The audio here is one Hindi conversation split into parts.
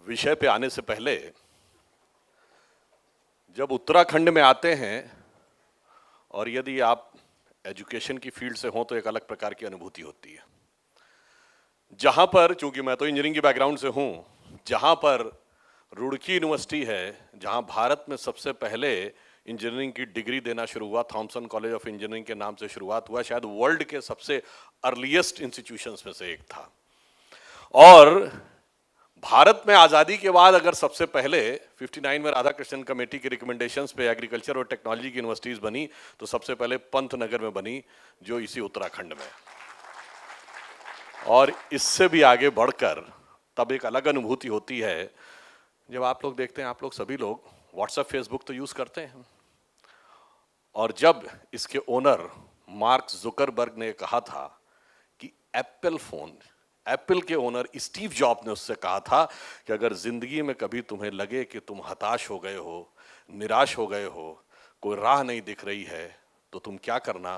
विषय पे आने से पहले जब उत्तराखंड में आते हैं और यदि आप एजुकेशन की फील्ड से हो तो एक अलग प्रकार की अनुभूति होती है। जहां पर, चूंकि मैं तो इंजीनियरिंग के बैकग्राउंड से हूं, जहां पर रुड़की यूनिवर्सिटी है, जहां भारत में सबसे पहले इंजीनियरिंग की डिग्री देना शुरू हुआ, थॉमसन कॉलेज ऑफ इंजीनियरिंग के नाम से शुरुआत हुआ, शायद वर्ल्ड के सबसे अर्लीस्ट इंस्टीट्यूशंस में से एक था। और भारत में आजादी के बाद अगर सबसे पहले 59 में राधाकृष्णन कमेटी की रिकमेंडेशंस पे एग्रीकल्चर और टेक्नोलॉजी की यूनिवर्सिटीज बनी, तो सबसे पहले पंतनगर में बनी, जो इसी उत्तराखंड में। और इससे भी आगे बढ़कर तब एक अलग अनुभूति होती है जब आप लोग देखते हैं, आप लोग सभी लोग व्हाट्सएप फेसबुक तो यूज करते हैं, और जब इसके ओनर मार्क जुकरबर्ग ने कहा था कि एप्पल के ओनर स्टीव जॉब ने उससे कहा था कि अगर जिंदगी में कभी तुम्हें लगे कि तुम हताश हो गए हो, निराश हो गए हो, कोई राह नहीं दिख रही है, तो तुम क्या करना,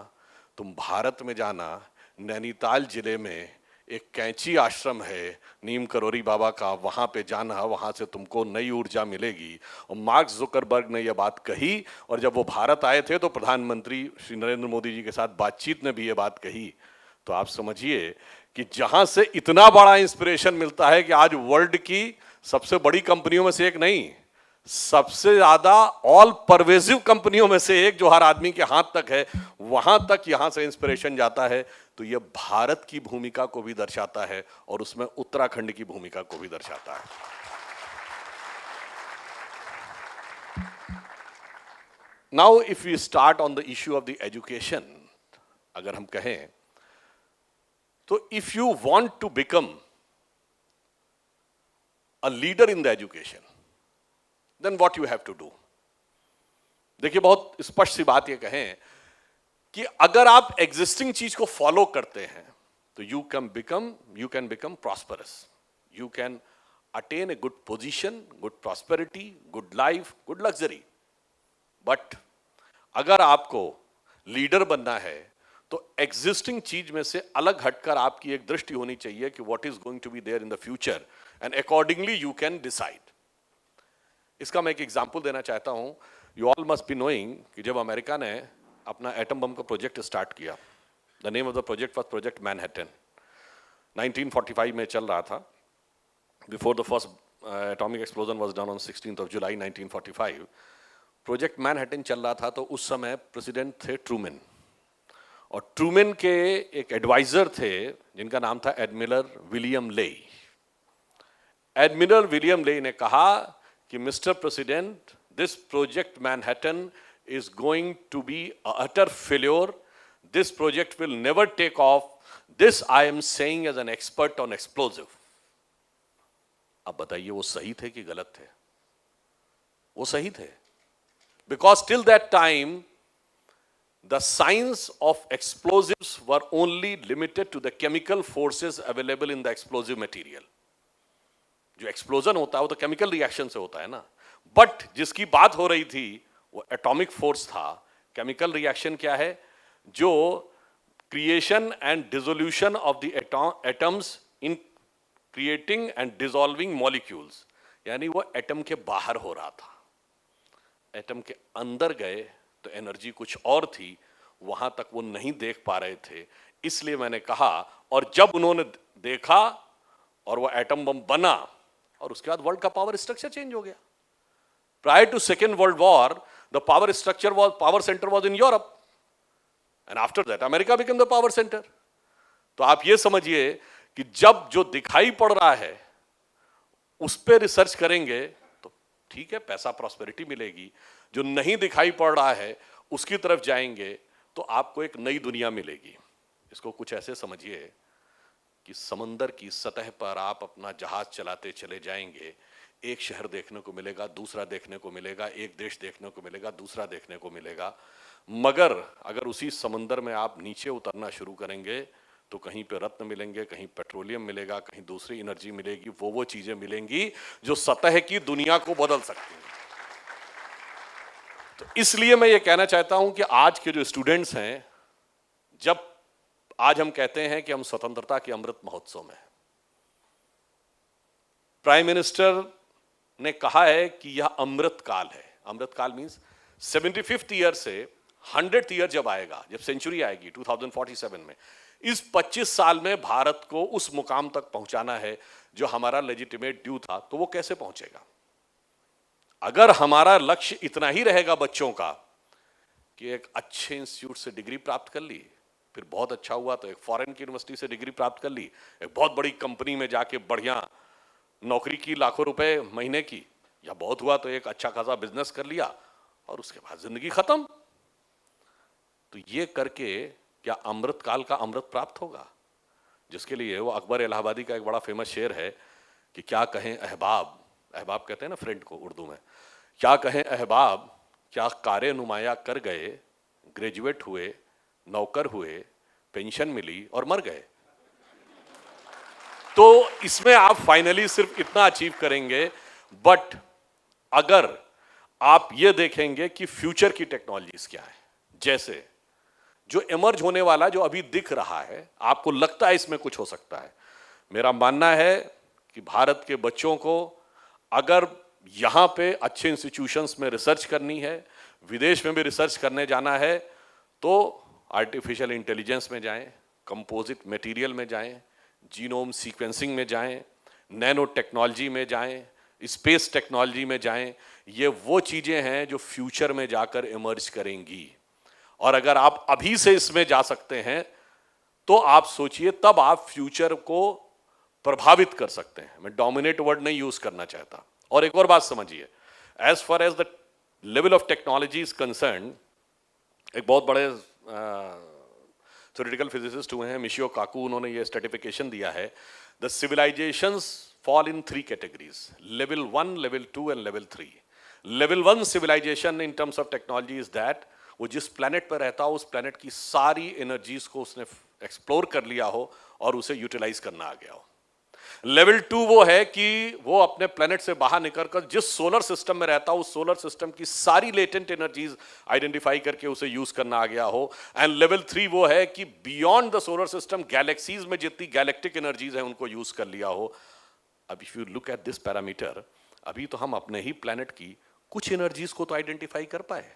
तुम भारत में जाना, नैनीताल जिले में एक कैंची आश्रम है नीम करोरी बाबा का, वहां पे जाना, वहां से तुमको नई ऊर्जा मिलेगी। और मार्क जुकरबर्ग ने यह बात कही, और जब वो भारत आए थे तो प्रधानमंत्री श्री नरेंद्र मोदी जी के साथ बातचीत में भी ये बात कही। तो आप समझिए कि जहां से इतना बड़ा इंस्पिरेशन मिलता है कि आज वर्ल्ड की सबसे बड़ी कंपनियों में से एक नहीं, सबसे ज्यादा ऑल परवेजिव कंपनियों में से एक, जो हर आदमी के हाथ तक है, वहां तक यहां से इंस्पिरेशन जाता है। तो यह भारत की भूमिका को भी दर्शाता है और उसमें उत्तराखंड की भूमिका को भी दर्शाता है। Now if we start on the issue of the education, अगर हम कहें तो if you want to become a leader in the education, then what you have to do. देखिए, बहुत स्पष्ट सी बात ये कहें कि अगर आप एग्जिस्टिंग चीज को फॉलो करते हैं तो you can become prosperous, you can attain a good position, good prosperity, good life, good luxury. But अगर आपको लीडर बनना है तो एग्जिस्टिंग चीज में से अलग हटकर आपकी एक दृष्टि होनी चाहिए कि what is going to be there in the future, and accordingly you can decide. इसका मैं एक एग्जांपल देना चाहता हूं। You all must be knowing कि जब अमेरिका ने अपना एटम बम का प्रोजेक्ट स्टार्ट किया, the name of the project was project Manhattan, 1945 में चल रहा था। Before the first atomic explosion was done on 16th of July 1945। Project Manhattan चल रहा था, तो उस समय प्रेसिडेंट थे ट्रूमैन, और ट्रूमैन के एक एडवाइजर थे जिनका नाम था एडमिरल विलियम लेई। एडमिरल विलियम लेई ने कहा कि mister president, this project Manhattan is going to be a utter failure. This project will never take off. This I am saying as an expert on explosive. अब बताइए, वो सही थे कि गलत थे? वो सही थे, because till that time the science of explosives were only limited to the chemical forces available in the explosive material. जो एक्सप्लोजन होता है वो तो केमिकल रिएक्शन से होता है ना, बट जिसकी बात हो रही थी वो एटॉमिक फोर्स था। केमिकल रिएक्शन क्या है? जो creation and dissolution of the atoms in creating and dissolving molecules, यानी वो एटम के बाहर हो रहा था। एटम के अंदर गए तो एनर्जी कुछ और थी, वहां तक वो नहीं देख पा रहे थे। इसलिए मैंने कहा, और जब उन्होंने देखा और वो एटम बम बना, और उसके बाद वर्ल्ड का पावर स्ट्रक्चर चेंज हो गया। Prior to Second World War, the power center was in Europe, and after that, America became the power center. तो आप ये समझिए कि जब जो दिखाई पड़ रहा है उस पे रिसर्च करेंगे तो ठीक है, पैसा प्रॉस्पेरिटी मिलेगी। जो नहीं दिखाई पड़ रहा है उसकी तरफ जाएंगे तो आपको एक नई दुनिया मिलेगी। इसको कुछ ऐसे समझिए कि समंदर की सतह पर आप अपना जहाज चलाते चले जाएंगे, एक शहर देखने को मिलेगा, दूसरा देखने को मिलेगा, एक देश देखने को मिलेगा, दूसरा देखने को मिलेगा, मगर अगर उसी समंदर में आप नीचे उतरना शुरू करेंगे तो कहीं पे रत्न मिलेंगे, कहीं पेट्रोलियम मिलेगा, कहीं दूसरी एनर्जी मिलेगी, वो चीजें मिलेंगी जो सतह की दुनिया को बदल सकती हैं। तो इसलिए मैं ये कहना चाहता हूं कि आज के जो स्टूडेंट्स हैं, जब आज हम कहते हैं कि हम स्वतंत्रता के अमृत महोत्सव में, प्राइम मिनिस्टर ने कहा है कि यह अमृत काल है। अमृत काल मींस 75th ईयर से 100th ईयर जब आएगा, जब सेंचुरी आएगी 2047 में, इस 25 साल में भारत को उस मुकाम तक पहुंचाना है जो हमारा लेजिटिमेट ड्यू था। तो वो कैसे पहुंचेगा? अगर हमारा लक्ष्य इतना ही रहेगा बच्चों का कि एक अच्छे इंस्टीट्यूट से डिग्री प्राप्त कर ली, फिर बहुत अच्छा हुआ तो एक फॉरेन की यूनिवर्सिटी से डिग्री प्राप्त कर ली, एक बहुत बड़ी कंपनी में जाके बढ़िया नौकरी की, लाखों रुपए महीने की, या बहुत हुआ तो एक अच्छा खासा बिजनेस कर लिया और उसके बाद जिंदगी खत्म, तो ये करके क्या अमृत काल का अमृत प्राप्त होगा? जिसके लिए वो अकबर इलाहाबादी का एक बड़ा फेमस शेर है कि क्या कहें अहबाब, अहबाब कहते हैं ना फ्रेंड को उर्दू में, क्या कहें अहबाब, क्या कारे नुमाया कर गए, ग्रेजुएट हुए, नौकर हुए, पेंशन मिली और मर गए। तो इसमें आप फाइनली सिर्फ इतना अचीव करेंगे, बट अगर आप ये देखेंगे कि फ्यूचर की टेक्नोलॉजीज क्या है, जैसे जो इमर्ज होने वाला, जो अभी दिख रहा है, आपको लगता है इसमें कुछ हो सकता है। मेरा मानना है कि भारत के बच्चों को अगर यहां पे अच्छे इंस्टीट्यूशंस में रिसर्च करनी है, विदेश में भी रिसर्च करने जाना है, तो आर्टिफिशियल इंटेलिजेंस में जाएं, कंपोजिट मटेरियल में जाएं, जीनोम सीक्वेंसिंग में जाएं, नैनो टेक्नोलॉजी में जाएं, स्पेस टेक्नोलॉजी में जाएं। ये वो चीजें हैं जो फ्यूचर में जाकर इमर्ज करेंगी। और अगर आप अभी से इसमें जा सकते हैं तो आप सोचिए, तब आप फ्यूचर को प्रभावित कर सकते हैं। मैं डोमिनेट वर्ड नहीं यूज करना चाहता। और एक और बात समझिए, as far as the level of technology is concerned, एक बहुत बड़े थ्योरेटिकल फिजिसिस्ट हुए हैं मिशियो काकू, उन्होंने ये स्ट्रेटिफिकेशन दिया है, the civilisations fall in 3 categories, level 1, level 2 and level 3। Level 1 civilisation in terms of technology is that वो जिस प्लेनेट पर रहता हो उस प्लेनेट की सारी एनर्जीज को उसने एक्सप्लोर कर लिया हो और उसे यूटिलाइज करना आ गया हो। लेवल 2 वो है कि वो अपने प्लेनेट से बाहर निकलकर जिस सोलर सिस्टम में रहता हो उस सोलर सिस्टम की सारी लेटेंट एनर्जीज आइडेंटिफाई करके उसे यूज करना आ गया हो। एंड लेवल 3 वो है कि beyond the solar system galaxies में जितनी गैलेक्टिक एनर्जीज है उनको यूज कर लिया हो। अब if you look at this parameter, अभी तो हम अपने ही प्लेनेट की कुछ एनर्जीज को तो आइडेंटिफाई कर पाए,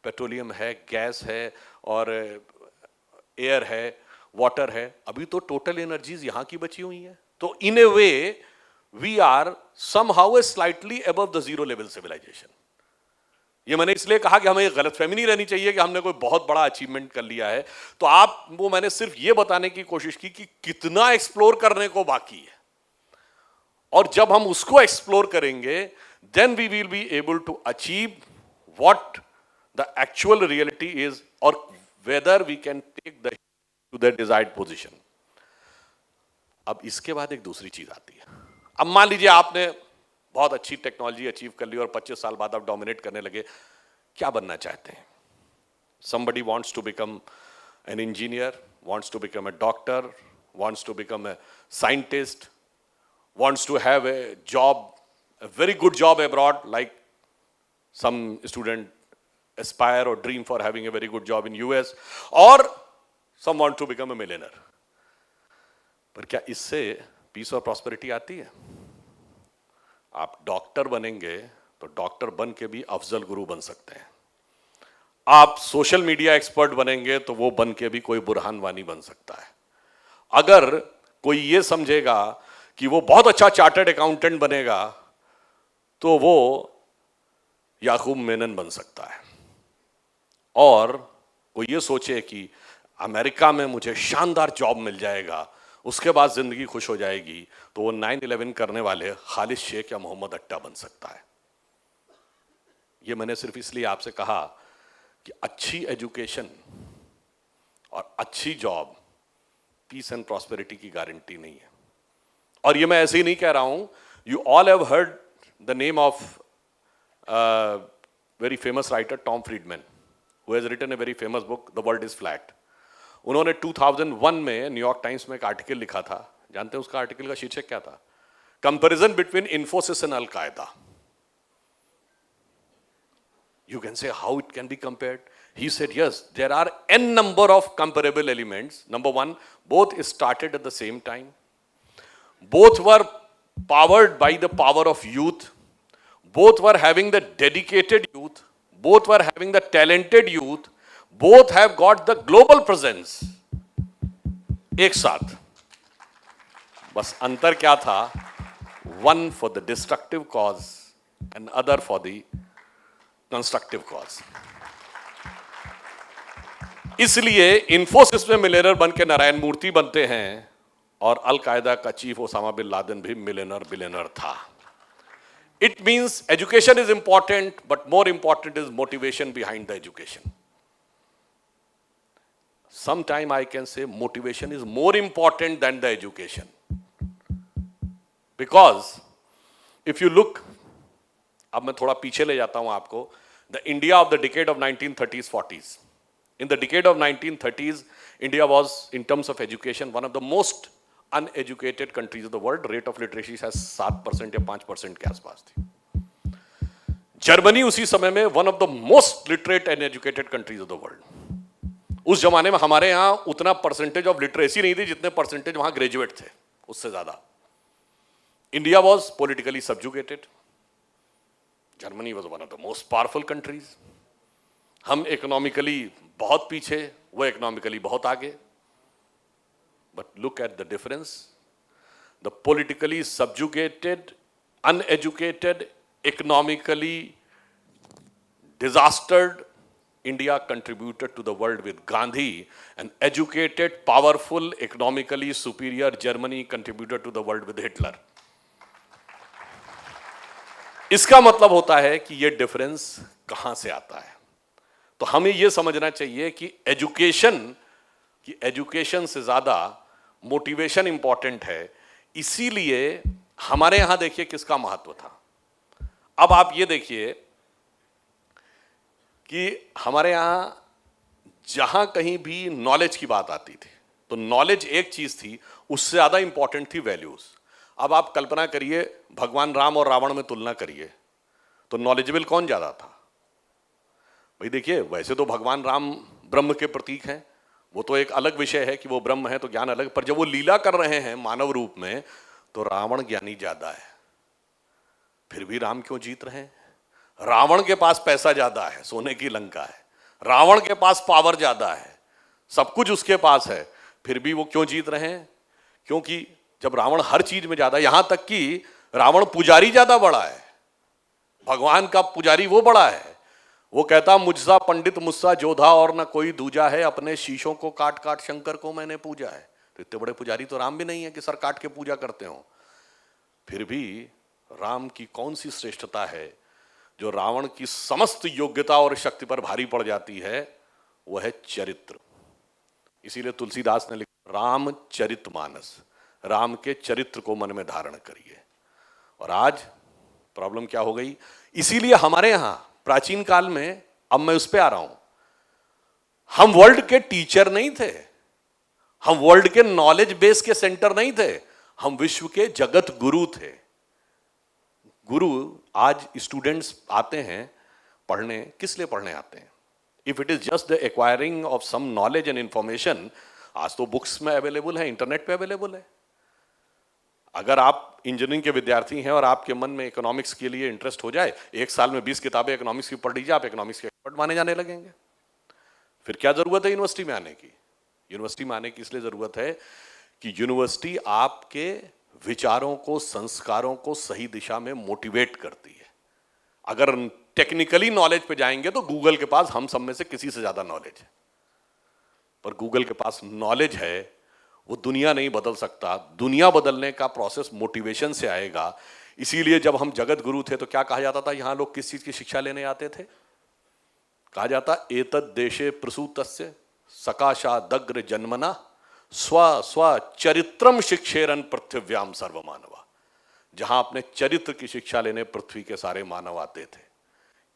पेट्रोलियम है, गैस है और एयर है, वाटर है, अभी तो टोटल एनर्जीज यहां की बची हुई है। तो in a way we are somehow slightly above the zero level civilisation. ये मैंने इसलिए कहा कि हमें ये गलतफहमी नहीं रहनी चाहिए कि हमने कोई बहुत बड़ा अचीवमेंट कर लिया है। तो आप वो, मैंने सिर्फ ये बताने की कोशिश की कि कितना एक्सप्लोर करने को बाकी है, और जब हम उसको एक्सप्लोर करेंगे then we will be able to achieve what the actual reality is, or whether we can take the to the desired position. अब इसके बाद एक दूसरी चीज आती है। अब मान लीजिए आपने बहुत अच्छी टेक्नोलॉजी अचीव कर ली और 25 साल बाद आप डोमिनेट करने लगे, क्या बनना चाहते हैं? Somebody wants to become an engineer, wants to become a doctor, wants to become a scientist, wants to have a job, a very good job abroad, like some student aspire or dream for having a very good job in US, or some want to become a millionaire. पर क्या इससे पीस और प्रॉस्पेरिटी आती है? आप डॉक्टर बनेंगे तो डॉक्टर बन के भी अफजल गुरु बन सकते हैं। आप सोशल मीडिया एक्सपर्ट बनेंगे तो वो बन के भी कोई बुरहान वानी बन सकता है। अगर कोई ये समझेगा कि वो बहुत अच्छा चार्टर्ड अकाउंटेंट बनेगा तो वो याकूब मेनन बन सकता है। और वो ये सोचे कि अमेरिका में मुझे शानदार जॉब मिल जाएगा, उसके बाद जिंदगी खुश हो जाएगी, तो वो 9/11 करने वाले खालिद शेख या मोहम्मद अट्टा बन सकता है। ये मैंने सिर्फ इसलिए आपसे कहा कि अच्छी एजुकेशन और अच्छी जॉब पीस एंड प्रॉस्पेरिटी की गारंटी नहीं है। और ये मैं ऐसे ही नहीं कह रहा हूं, you all have heard the name of very famous writer Tom Friedman, who has written a very famous book, The World is Flat. उन्होंने 2001 में न्यूयॉर्क टाइम्स में एक आर्टिकल लिखा था। जानते हैं उसका आर्टिकल का शीर्षक क्या था? कंपैरिजन बिटवीन इन्फोसिस एंड अल कायदा। You can say how it can be compared. He said, yes, there are n number of comparable elements. Number one, both started at the same time. Both were powered by the power of youth. both were having the dedicated youth, both were having the talented youth, both have got the global presence एक साथ। बस अंतर क्या था? One for the destructive cause and other for the constructive cause. इसलिए इंफोसिस में मिलियनर बन के नारायण मूर्ति बनते हैं और अल कायदा का चीफ ओसामा बिन लादेन भी बिलियनर था। It means education is important, but more important is motivation behind the education. Sometime I can say motivation is more important than the education, because if you look, अब मैं थोड़ा पीछे ले जाता हूं आपको, the India of the decade of 1930s 40s, in the decade of 1930s India was in terms of education one of the most uneducated countries of the world. Rate of literacy has 7% या 5% के आसपास थी। जर्मनी उसी समय में one of the most literate and educated countries of the world। उस जमाने में हमारे यहां उतना परसेंटेज ऑफ लिटरेसी नहीं थी जितने परसेंटेज वहां ग्रेजुएट थे, उससे ज्यादा। India was politically subjugated, Germany was one of the most powerful countries. हम इकोनॉमिकली बहुत पीछे, वो इकोनॉमिकली बहुत आगे। But look at the difference, the politically subjugated, uneducated, economically disastered India contributed to the world with Gandhi, and educated, powerful, economically superior Germany contributed to the world with Hitler. इसका मतलब होता है कि ये डिफरेंस कहां से आता है? तो हमें ये समझना चाहिए कि एजुकेशन से ज्यादा मोटिवेशन इंपॉर्टेंट है। इसीलिए हमारे यहां देखिए किसका महत्व था। अब आप ये देखिए कि हमारे यहां जहां कहीं भी नॉलेज की बात आती थी तो नॉलेज एक चीज थी, उससे ज्यादा इंपॉर्टेंट थी वैल्यूज। अब आप कल्पना करिए, भगवान राम और रावण में तुलना करिए तो नॉलेजेबल कौन ज्यादा था? भाई देखिए, वैसे तो भगवान राम ब्रह्म के प्रतीक हैं, वो तो एक अलग विषय है कि वो ब्रह्म है तो ज्ञान अलग, पर जब वो लीला कर रहे हैं मानव रूप में तो रावण ज्ञानी ज्यादा है। फिर भी राम क्यों जीत रहे हैं? रावण के पास पैसा ज्यादा है, सोने की लंका है, रावण के पास पावर ज्यादा है, सब कुछ उसके पास है, फिर भी वो क्यों जीत रहे हैं? क्योंकि जब रावण हर चीज में ज्यादा, यहां तक कि रावण पुजारी ज्यादा बड़ा है, भगवान का पुजारी वो बड़ा है। वो कहता मुझसा पंडित मुझसा जोधा और ना कोई दूजा है, अपने शीशों को काट काट शंकर को मैंने पूजा है। तो इतने बड़े पुजारी तो राम भी नहीं है कि सर काट के पूजा करते हो। फिर भी राम की कौन सी श्रेष्ठता है जो रावण की समस्त योग्यता और शक्ति पर भारी पड़ जाती है? वह है चरित्र। इसीलिए तुलसीदास ने लिखा राम चरितमानस, राम के चरित्र को मन में धारण करिए। और आज प्रॉब्लम क्या हो गई? इसीलिए हमारे यहां प्राचीन काल में, अब मैं उस पर आ रहा हूं, हम वर्ल्ड के टीचर नहीं थे, हम वर्ल्ड के नॉलेज बेस के सेंटर नहीं थे, हम विश्व के जगत गुरु थे। गुरु आज स्टूडेंट्स आते हैं पढ़ने, किस लिए पढ़ने आते हैं? If it is just the acquiring of some knowledge and information, आज तो बुक्स में अवेलेबल है, इंटरनेट पे अवेलेबल है। अगर आप इंजीनियरिंग के विद्यार्थी हैं और आपके मन में इकोनॉमिक्स के लिए इंटरेस्ट हो जाए, एक साल में 20 किताबें इकोनॉमिक्स की पढ़ लीजिए, आप इकोनॉमिक्स के एक्सपर्ट माने जाने लगेंगे। फिर क्या जरूरत है यूनिवर्सिटी में आने की? यूनिवर्सिटी में आने की इसलिए जरूरत है कि यूनिवर्सिटी आपके विचारों को, संस्कारों को सही दिशा में मोटिवेट करती है। अगर टेक्निकली नॉलेज पे जाएंगे तो गूगल के पास हम सब में से किसी से ज्यादा नॉलेज है, पर गूगल के पास नॉलेज है, वो दुनिया नहीं बदल सकता। दुनिया बदलने का प्रोसेस मोटिवेशन से आएगा। इसीलिए जब हम जगत गुरु थे तो क्या कहा जाता था? यहां लोग किस चीज की शिक्षा लेने आते थे? कहा जाता एतद देशे प्रसूतस्य सकाशादग्र जन्मना स्व स्व चरित्रम शिक्षेरन पृथ्व्याम सर्वमानवा। जहां अपने चरित्र की शिक्षा लेने पृथ्वी के सारे मानव आते थे।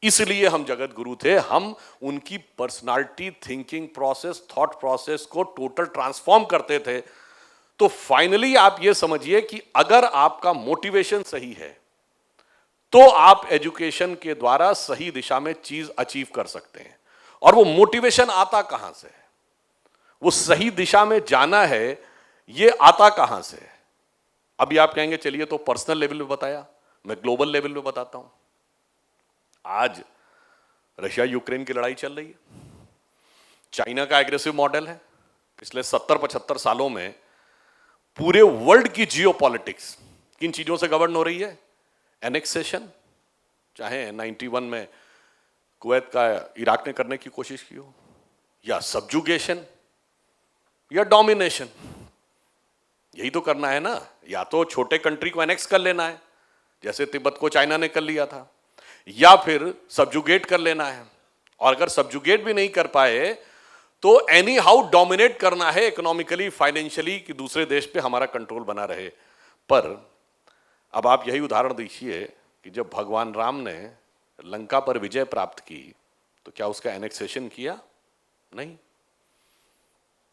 इसलिए हम जगत गुरु थे। हम उनकी personality, thinking process, thought process को टोटल ट्रांसफॉर्म करते थे। तो फाइनली आप ये समझिए कि अगर आपका मोटिवेशन सही है तो आप एजुकेशन के द्वारा सही दिशा में चीज अचीव कर सकते हैं। और वो मोटिवेशन आता कहां से है? वो सही दिशा में जाना है, ये आता कहां से? अभी आप कहेंगे चलिए तो पर्सनल लेवल पे बताया, मैं ग्लोबल लेवल पे बताता हूं। आज रशिया यूक्रेन की लड़ाई चल रही है, चाइना का एग्रेसिव मॉडल है। पिछले 70-75 सालों में पूरे वर्ल्ड की जियोपॉलिटिक्स किन चीजों से गवर्न हो रही है? एनेक्सेशन, चाहे 91 में कुवैत का इराक ने करने की कोशिश की हो, या सब्जुगेशन, या डोमिनेशन। यही तो करना है ना, या तो छोटे कंट्री को एनेक्स कर लेना है जैसे तिब्बत को चाइना ने कर लिया था, या फिर सब्जुगेट कर लेना है। और अगर सब्जुगेट भी नहीं कर पाए तो एनी हाउ डोमिनेट करना है इकोनॉमिकली, फाइनेंशियली, कि दूसरे देश पे हमारा कंट्रोल बना रहे। पर अब आप यही उदाहरण देखिए कि जब भगवान राम ने लंका पर विजय प्राप्त की तो क्या उसका एनेक्सेशन किया? नहीं।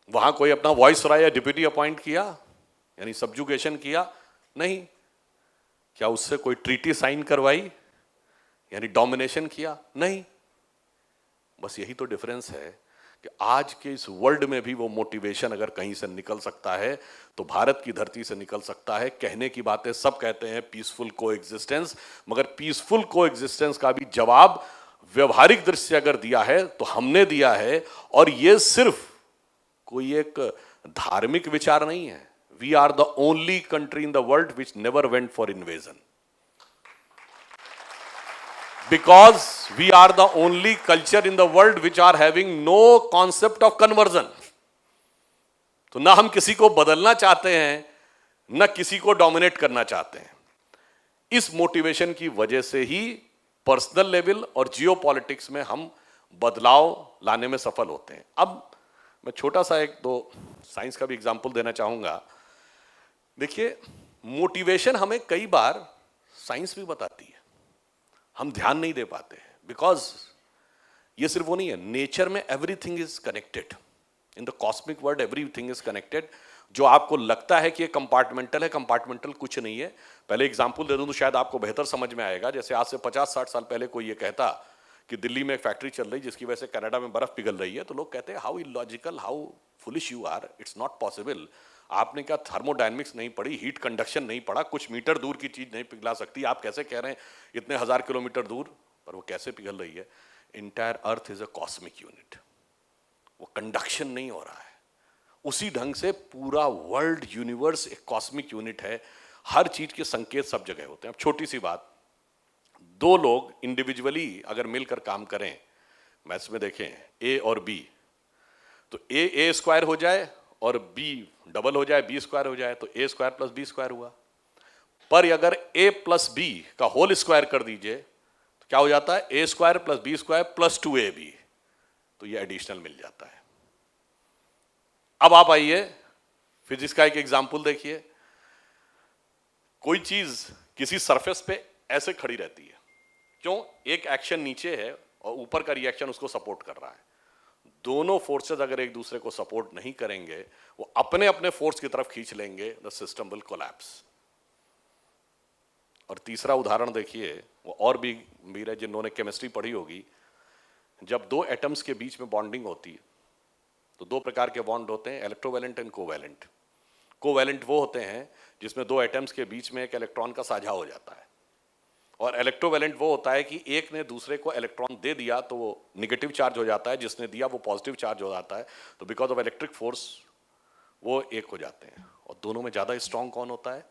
वहां कोई अपना वॉइसरॉय या डिप्यूटी अपॉइंट किया, यानी सब्जुगेशन किया? नहीं। क्या उससे कोई ट्रीटी साइन करवाई, यानी डोमिनेशन किया? नहीं। बस यही तो डिफरेंस है कि आज के इस वर्ल्ड में भी वो मोटिवेशन अगर कहीं से निकल सकता है तो भारत की धरती से निकल सकता है। कहने की बातें सब कहते हैं पीसफुल को एग्जिस्टेंस, मगर पीसफुल को एग्जिस्टेंस का भी जवाब व्यवहारिक दृष्टि से अगर दिया है तो हमने दिया है। और ये सिर्फ कोई एक धार्मिक विचार नहीं है। We are the only country in the world which never went for invasion, because we are the only culture in the world which are having no concept of conversion। तो ना हम किसी को बदलना चाहते हैं, ना किसी को डोमिनेट करना चाहते हैं। इस मोटिवेशन की वजह से ही पर्सनल लेवल और जियोपॉलिटिक्स में हम बदलाव लाने में सफल होते हैं। अब मैं छोटा सा एक दो साइंस का भी एग्जांपल देना चाहूंगा। देखिए, मोटिवेशन हमें कई बार साइंस भी बताती है, हम ध्यान नहीं दे पाते, बिकॉज ये सिर्फ वो नहीं है। नेचर में everything is connected, in the cosmic world everything is connected. जो आपको लगता है कि ये कंपार्टमेंटल है, कंपार्टमेंटल कुछ नहीं है। पहले एग्जांपल दे दूं तो शायद आपको बेहतर समझ में आएगा। जैसे आज से 50-60 साल पहले कोई ये कहता कि दिल्ली में एक फैक्ट्री चल रही जिसकी वजह से कनाडा में बर्फ पिघल रही है, तो लोग कहते हैं how illogical, how foolish you are, it's not possible. आपने क्या थर्मोडायनेमिक्स नहीं पढ़ी, हीट कंडक्शन नहीं पढ़ा, कुछ मीटर दूर की चीज नहीं पिघला सकती, आप कैसे कह रहे हैं इतने 1000 किलोमीटर दूर पर वो कैसे पिघल रही है? Entire earth is a cosmic unit, वो कंडक्शन नहीं हो रहा है। उसी ढंग से पूरा वर्ल्ड यूनिवर्स एक कॉस्मिक यूनिट है, हर चीज के संकेत सब जगह होते हैं। अब छोटी सी बात, दो लोग इंडिविजुअली अगर मिलकर काम करें, मैथ्स में देखें ए और बी, तो ए स्क्वायर हो जाए और बी डबल हो जाए, बी स्क्वायर हो जाए, तो A square plus B square हुआ। पर अगर ए प्लस बी का होल स्क्वायर कर दीजिए तो क्या हो जाता है? A square plus B square plus 2ab, तो ये एडिशनल मिल जाता है। अब आप आइए फिजिक्स का एक एग्जांपल देखिए। कोई चीज किसी सरफेस पे ऐसे खड़ी रहती है, क्यों? एक एक्शन नीचे है और ऊपर का रिएक्शन उसको सपोर्ट कर रहा है। दोनों फोर्सेस अगर एक दूसरे को सपोर्ट नहीं करेंगे, वो अपने अपने फोर्स की तरफ खींच लेंगे, द सिस्टम विल कोलैप्स। और तीसरा उदाहरण देखिए, वो और भी वीर है जिन्होंने केमिस्ट्री पढ़ी होगी। जब दो एटम्स के बीच में बॉन्डिंग होती है तो दो प्रकार के बॉन्ड होते हैं, इलेक्ट्रोवैलेंट एंड कोवैलेंट। कोवैलेंट वो होते हैं जिसमें दो एटम्स के बीच में एक इलेक्ट्रॉन का साझा हो जाता है, और इलेक्ट्रोवैलेंट वो होता है कि एक ने दूसरे को इलेक्ट्रॉन दे दिया तो वो निगेटिव चार्ज हो जाता है, जिसने दिया वो पॉजिटिव चार्ज हो जाता है। तो बिकॉज ऑफ इलेक्ट्रिक फोर्स वो एक हो जाते हैं। और दोनों में ज्यादा स्ट्रांग कौन होता है?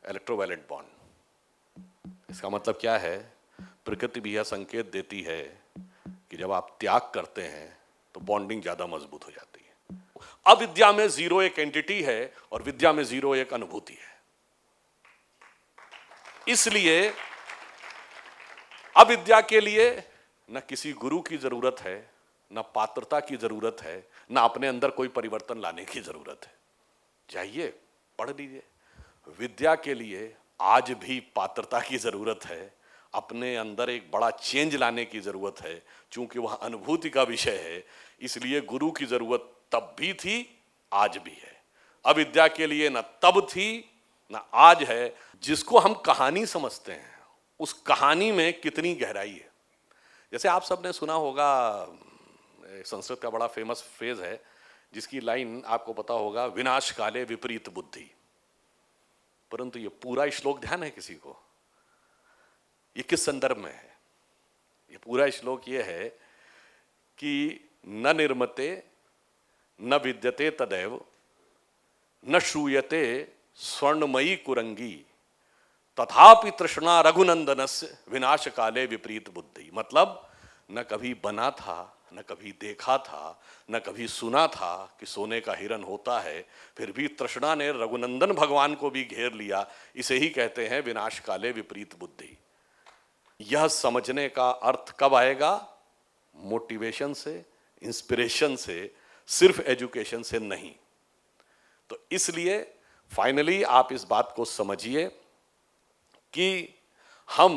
Electrovalent bond. इसका मतलब क्या है? प्रकृति भी यह संकेत देती है कि जब आप त्याग करते हैं तो बॉन्डिंग ज्यादा मजबूत हो जाती है। अविद्या में जीरो एक एंटिटी है और विद्या में जीरो एक अनुभूति है। इसलिए अविद्या के लिए न किसी गुरु की जरूरत है, न पात्रता की जरूरत है, न अपने अंदर कोई परिवर्तन लाने की जरूरत है। जाइए पढ़ लीजिए। विद्या के लिए आज भी पात्रता की जरूरत है, अपने अंदर एक बड़ा चेंज लाने की जरूरत है। चूंकि वह अनुभूति का विषय है, इसलिए गुरु की जरूरत तब भी थी, आज भी है। अविद्या के लिए न तब थी न आज है। जिसको हम कहानी समझते हैं, उस कहानी में कितनी गहराई है। जैसे आप सबने सुना होगा, संस्कृत का बड़ा फेमस फ्रेज है जिसकी लाइन आपको पता होगा, विनाश काले विपरीत बुद्धि। परंतु ये पूरा श्लोक ध्यान है किसी को? ये किस संदर्भ में है? ये पूरा श्लोक ये है कि न निर्मते न विद्यते तदैव न श्रूयते स्वर्णमयी कुरंगी तथापि तृष्णा रघुनंदनस्य विनाश काले विपरीत बुद्धि। मतलब न कभी बना था, न कभी देखा था, न कभी सुना था कि सोने का हिरण होता है, फिर भी तृष्णा ने रघुनंदन भगवान को भी घेर लिया। इसे ही कहते हैं विनाश काले विपरीत बुद्धि। यह समझने का अर्थ कब आएगा? मोटिवेशन से, इंस्पिरेशन से, सिर्फ एजुकेशन से नहीं। तो इसलिए फाइनली आप इस बात को समझिए कि हम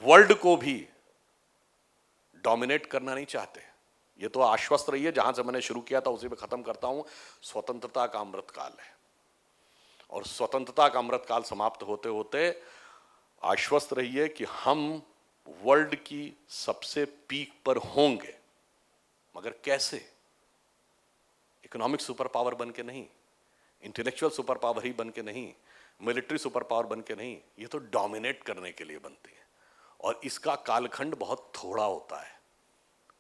वर्ल्ड को भी डोमिनेट करना नहीं चाहते। ये तो आश्वस्त रहिए, जहां से मैंने शुरू किया था उसी पे खत्म करता हूं। स्वतंत्रता का अमृतकाल है और स्वतंत्रता का अमृतकाल समाप्त होते होते आश्वस्त रहिए कि हम वर्ल्ड की सबसे पीक पर होंगे। मगर कैसे? इकोनॉमिक सुपर पावर बन के नहीं, इंटेलेक्चुअल सुपर पावर ही बन के नहीं, मिलिट्री सुपर पावर बन के नहीं। ये तो डोमिनेट करने के लिए बनती है और इसका कालखंड बहुत थोड़ा होता है।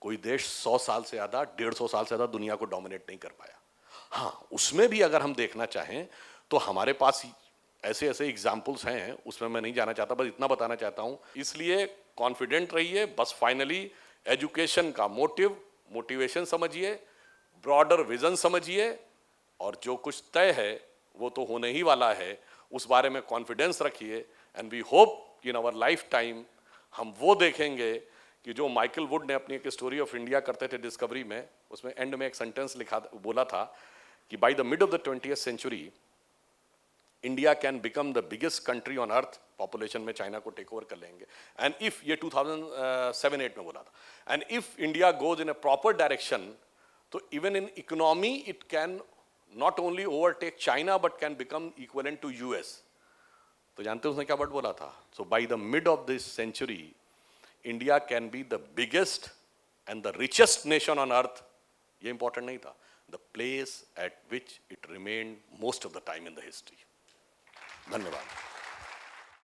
कोई देश 100 साल से ज्यादा, 150 साल से ज्यादा दुनिया को डोमिनेट नहीं कर पाया। हाँ, उसमें भी अगर हम देखना चाहें तो हमारे पास ऐसे ऐसे एग्जाम्पल्स हैं, उसमें मैं नहीं जाना चाहता, बस इतना बताना चाहता हूं। इसलिए कॉन्फिडेंट रहिए। बस फाइनली एजुकेशन का मोटिवेशन समझिए, ब्रॉडर विजन समझिए और जो कुछ तय है वो तो होने ही वाला है, उस बारे में कॉन्फिडेंस रखिए। And we hope in our life time हम वो देखेंगे कि जो माइकल वुड ने अपनी एक स्टोरी ऑफ इंडिया करते थे डिस्कवरी में, उसमें एंड में एक सेंटेंस बोला था कि by the mid of the 20th century India can become the biggest country on earth. Population में चाइना को टेक ओवर कर लेंगे। एंड इफ, ये 2007-8 में बोला था, and if India goes in a proper direction तो even in economy it can not only overtake China but can become equivalent to US. तो जानते हैं उसने क्या वर्ड बोला था? So by the mid of this century India can be the biggest and the richest nation on earth. ये इंपॉर्टेंट नहीं था, the place at which it remained most of the time in the history. धन्यवाद।